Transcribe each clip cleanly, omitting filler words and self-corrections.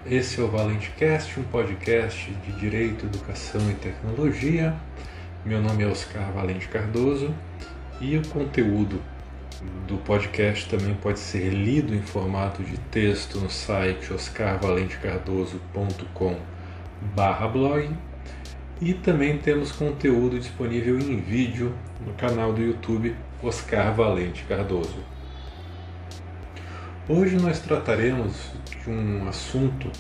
Esse é o ValenteCast, um podcast de Direito, Educação e Tecnologia. Meu nome é Oscar Valente Cardoso e o conteúdo do podcast também pode ser lido em formato de texto no site oscarvalentecardoso.com/blog e também temos conteúdo disponível em vídeo no canal do YouTube Oscar Valente Cardoso. Hoje nós trataremos de um assunto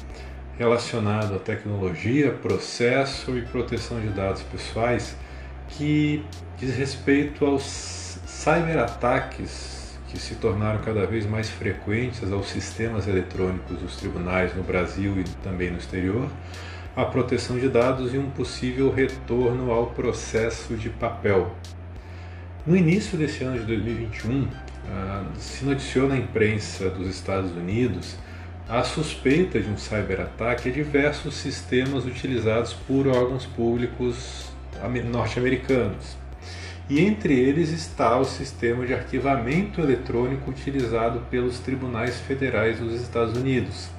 relacionado à tecnologia, processo e proteção de dados pessoais que diz respeito aos cyberataques que se tornaram cada vez mais frequentes aos sistemas eletrônicos dos tribunais no Brasil e também no exterior, a proteção de dados e um possível retorno ao processo de papel. No início desse ano de 2021, se noticiou na imprensa dos Estados Unidos a suspeita de um cyberataque a diversos sistemas utilizados por órgãos públicos norte-americanos. E entre eles está o sistema de arquivamento eletrônico utilizado pelos tribunais federais dos Estados Unidos.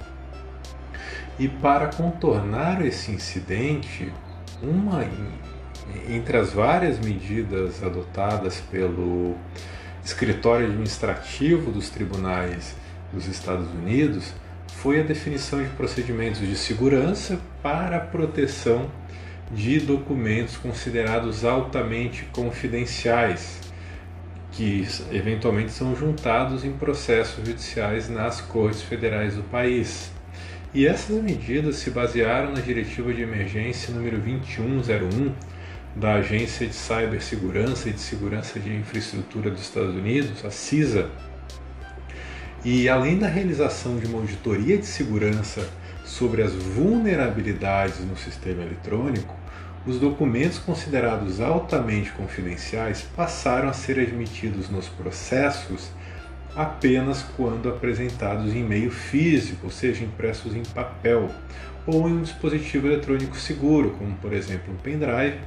E para contornar esse incidente, entre as várias medidas adotadas pelo Escritório Administrativo dos Tribunais dos Estados Unidos foi a definição de procedimentos de segurança para a proteção de documentos considerados altamente confidenciais, que eventualmente são juntados em processos judiciais nas cortes federais do país. E essas medidas se basearam na Diretiva de Emergência número 2101 da Agência de Cibersegurança e de Segurança de Infraestrutura dos Estados Unidos, a CISA. E além da realização de uma auditoria de segurança sobre as vulnerabilidades no sistema eletrônico, os documentos considerados altamente confidenciais passaram a ser admitidos nos processos apenas quando apresentados em meio físico, ou seja, impressos em papel, ou em um dispositivo eletrônico seguro, como por exemplo um pendrive,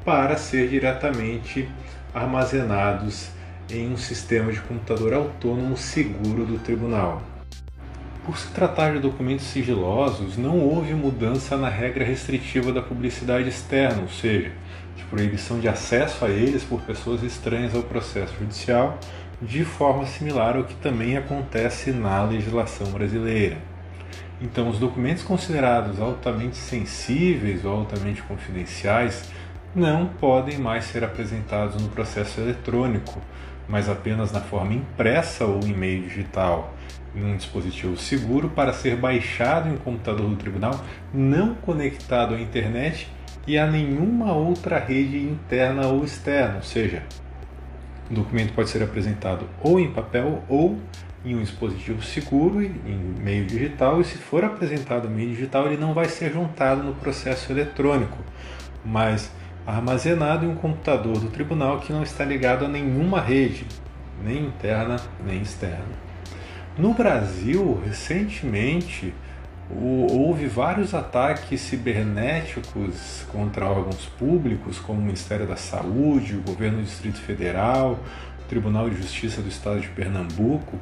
para ser diretamente armazenados em um sistema de computador autônomo seguro do tribunal. Por se tratar de documentos sigilosos, não houve mudança na regra restritiva da publicidade externa, ou seja, de proibição de acesso a eles por pessoas estranhas ao processo judicial, de forma similar ao que também acontece na legislação brasileira. Então, os documentos considerados altamente sensíveis ou altamente confidenciais não podem mais ser apresentados no processo eletrônico, mas apenas na forma impressa ou em meio digital, em um dispositivo seguro para ser baixado em um computador do tribunal, não conectado à internet e a nenhuma outra rede interna ou externa, ou seja, o documento pode ser apresentado ou em papel ou em um dispositivo seguro em meio digital, e se for apresentado em meio digital ele não vai ser juntado no processo eletrônico, mas armazenado em um computador do tribunal que não está ligado a nenhuma rede, nem interna nem externa. No Brasil, recentemente, houve vários ataques cibernéticos contra órgãos públicos, como o Ministério da Saúde, o Governo do Distrito Federal, o Tribunal de Justiça do Estado de Pernambuco,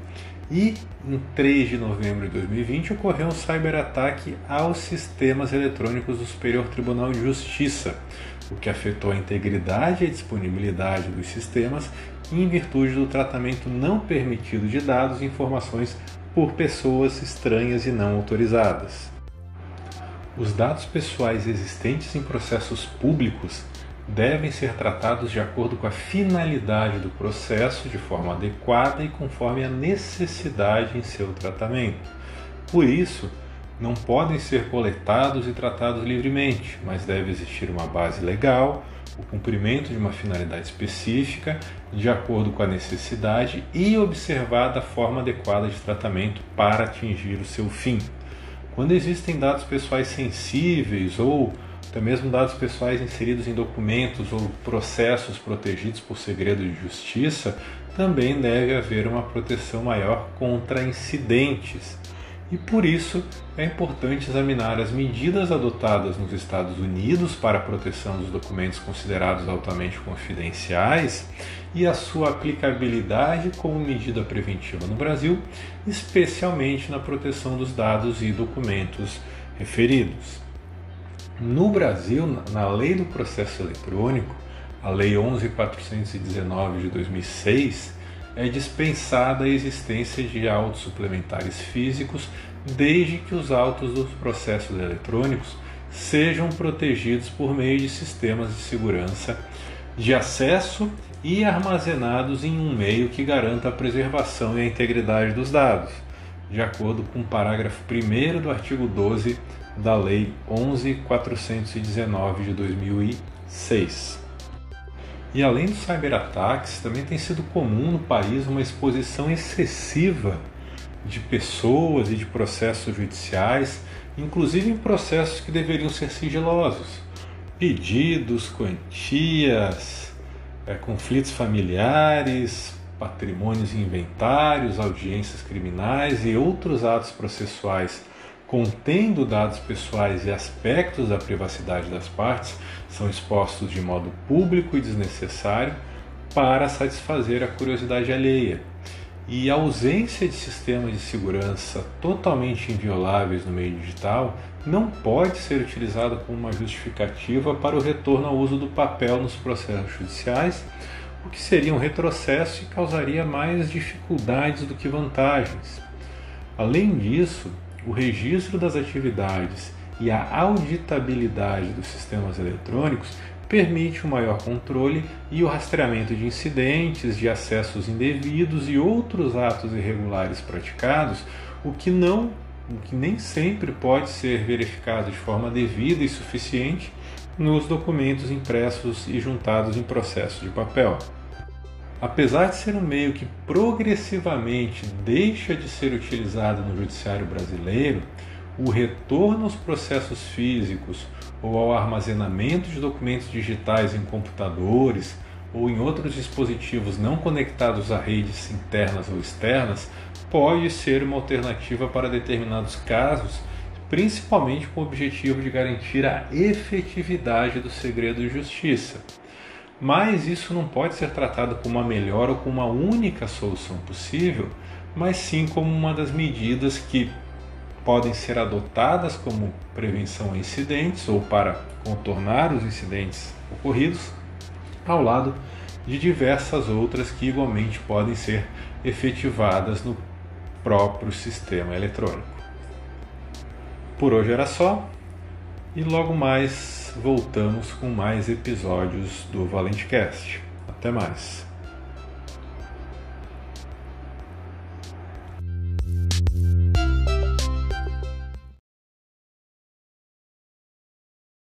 e em 3 de novembro de 2020 ocorreu um cyberataque aos sistemas eletrônicos do Superior Tribunal de Justiça, o que afetou a integridade e a disponibilidade dos sistemas em virtude do tratamento não permitido de dados e informações por pessoas estranhas e não autorizadas. Os dados pessoais existentes em processos públicos devem ser tratados de acordo com a finalidade do processo, de forma adequada e conforme a necessidade em seu tratamento. Por isso, não podem ser coletados e tratados livremente, mas deve existir uma base legal, o cumprimento de uma finalidade específica, de acordo com a necessidade e observada a forma adequada de tratamento para atingir o seu fim. Quando existem dados pessoais sensíveis ou até mesmo dados pessoais inseridos em documentos ou processos protegidos por segredo de justiça, também deve haver uma proteção maior contra incidentes. E por isso é importante examinar as medidas adotadas nos Estados Unidos para a proteção dos documentos considerados altamente confidenciais e a sua aplicabilidade como medida preventiva no Brasil, especialmente na proteção dos dados e documentos referidos. No Brasil, na Lei do Processo Eletrônico, a Lei 11.419 de 2006, é dispensada a existência de autos suplementares físicos desde que os autos dos processos eletrônicos sejam protegidos por meio de sistemas de segurança de acesso e armazenados em um meio que garanta a preservação e a integridade dos dados, de acordo com o parágrafo 1º do artigo 12 da Lei 11.419 de 2006. E além dos cyberataques, também tem sido comum no país uma exposição excessiva de pessoas e de processos judiciais, inclusive em processos que deveriam ser sigilosos. Pedidos, quantias, conflitos familiares, patrimônios e inventários, audiências criminais e outros atos processuais contendo dados pessoais e aspectos da privacidade das partes são expostos de modo público e desnecessário para satisfazer a curiosidade alheia. E a ausência de sistemas de segurança totalmente invioláveis no meio digital não pode ser utilizada como uma justificativa para o retorno ao uso do papel nos processos judiciais, o que seria um retrocesso e causaria mais dificuldades do que vantagens. Além disso, o registro das atividades e a auditabilidade dos sistemas eletrônicos permite um maior controle e o rastreamento de incidentes, de acessos indevidos e outros atos irregulares praticados, o que nem sempre pode ser verificado de forma devida e suficiente nos documentos impressos e juntados em processo de papel. Apesar de ser um meio que progressivamente deixa de ser utilizado no judiciário brasileiro, o retorno aos processos físicos ou ao armazenamento de documentos digitais em computadores ou em outros dispositivos não conectados a redes internas ou externas pode ser uma alternativa para determinados casos, principalmente com o objetivo de garantir a efetividade do segredo de justiça. Mas isso não pode ser tratado como uma melhor ou como uma única solução possível, mas sim como uma das medidas que podem ser adotadas como prevenção a incidentes ou para contornar os incidentes ocorridos, ao lado de diversas outras que igualmente podem ser efetivadas no próprio sistema eletrônico. Por hoje era só, e logo mais voltamos com mais episódios do ValenteCast. Até mais!